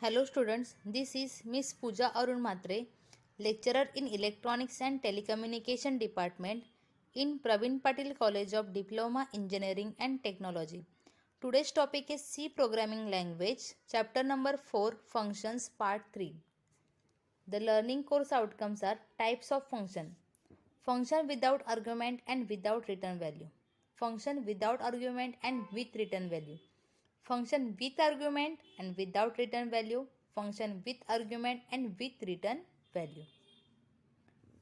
Hello students, this is Miss Pooja Arun Matre, lecturer in Electronics and Telecommunication Department in Praveen Patil College of Diploma Engineering and Technology. Today's topic is C Programming Language, chapter number 4, Functions, part 3. The learning course outcomes are types of function. Function without argument and without return value. Function without argument and with return value. Function with argument and without return value. Function with argument and with return value.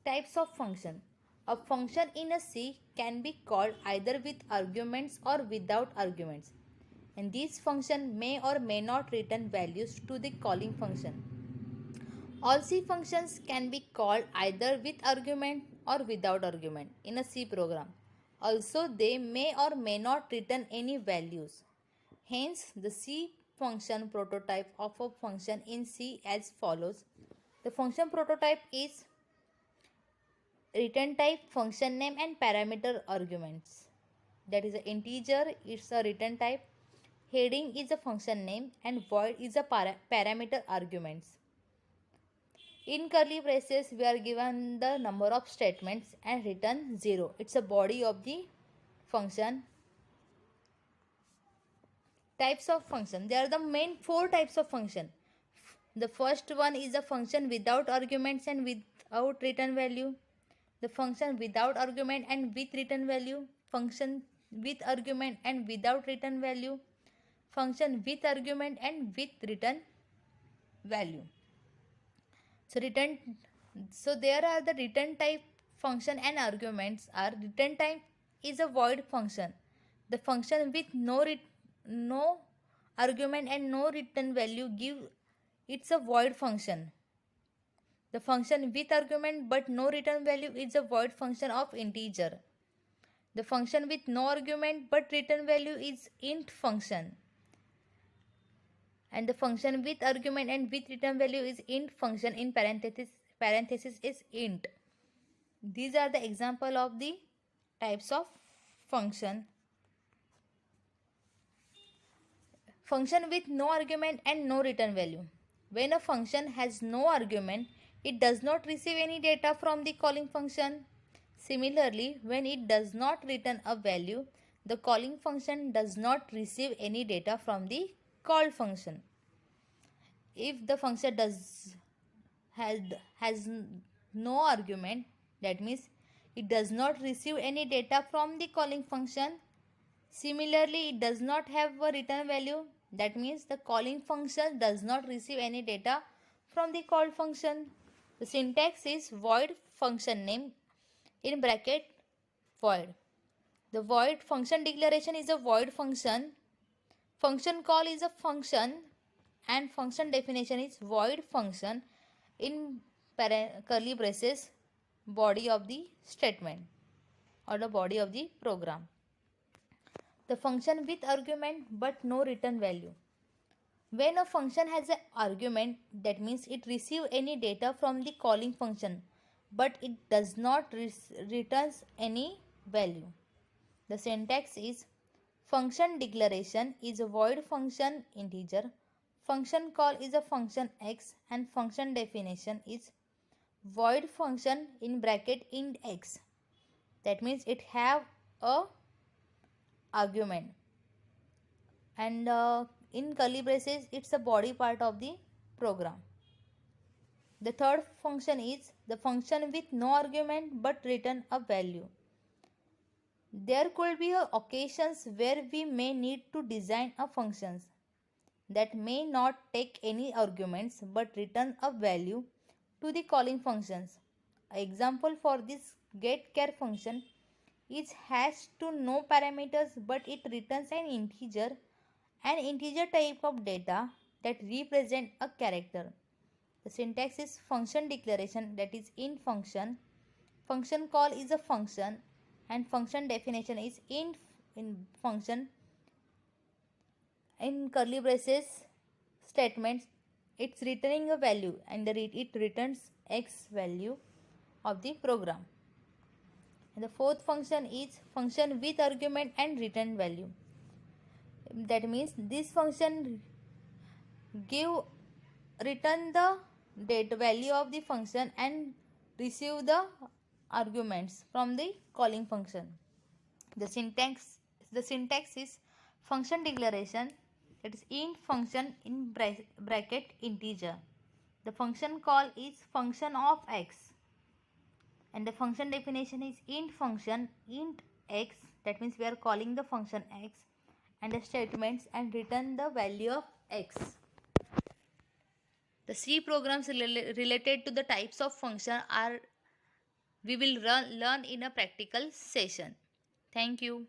Types of function. A function in a C can be called either with arguments or without arguments, and these function may or may not return values to the calling function. All C functions can be called either with argument or without argument in a C program. Also, they may or may not return any values. Hence, the C function prototype of a function in C as follows. The function prototype is return type, function name and parameter arguments. That is an integer, it's a return type. Heading is a function name and void is a parameter arguments. In curly braces, we are given the number of statements and return 0. It's a body of the function. Types of function. There are the main 4 types of function. The first one is a function without arguments and without return value. The function without argument and with return value. Function with argument and without return value. Function with argument and with return value. So there are the return type function and arguments are return type is a void function. The function with no argument and no return value give it's a void function. The function with argument but no return value is a void function of integer. The function with no argument but return value is int function. And the function with argument and with return value is int function in parenthesis is int. These are the example of the types of function. Function with no argument and no return value. When a function has no argument, it does not receive any data from the calling function. Similarly, when it does not return a value, the calling function does not receive any data from the called function. If the function has no argument, that means it does not receive any data from the calling function. Similarly, it does not have a return value, that means the calling function does not receive any data from the called function. The syntax is void function name in bracket void. The void function declaration is a void function. Function call is a function and function definition is void function in curly braces body of the statement or the body of the program. The function with argument but no return value. When a function has an argument, that means it receives any data from the calling function but it does not returns any value. The syntax is function declaration is a void function integer. Function call is a function x and function definition is void function in bracket int x. That means it have a argument and in curly braces it's a body part of the program. The third function is the function with no argument but return a value. There could be occasions where we may need to design a functions that may not take any arguments but return a value to the calling functions. An example for this getChar function is has to no parameters but it returns an integer type of data that represent a character. The syntax is function declaration, that is int function. Function call is a function and function definition is int in function. In curly braces statements, it's returning a value and it returns x value of the program. And the fourth function is function with argument and return value. That means this function give return the date value of the function and receive the arguments from the calling function. The syntax is function declaration, that is int function in bracket integer. The function call is function of x, and the function definition is int function int x, that means we are calling the function x, and the statements and return the value of x. The C programs related to the types of function are we will learn in a practical session. Thank you.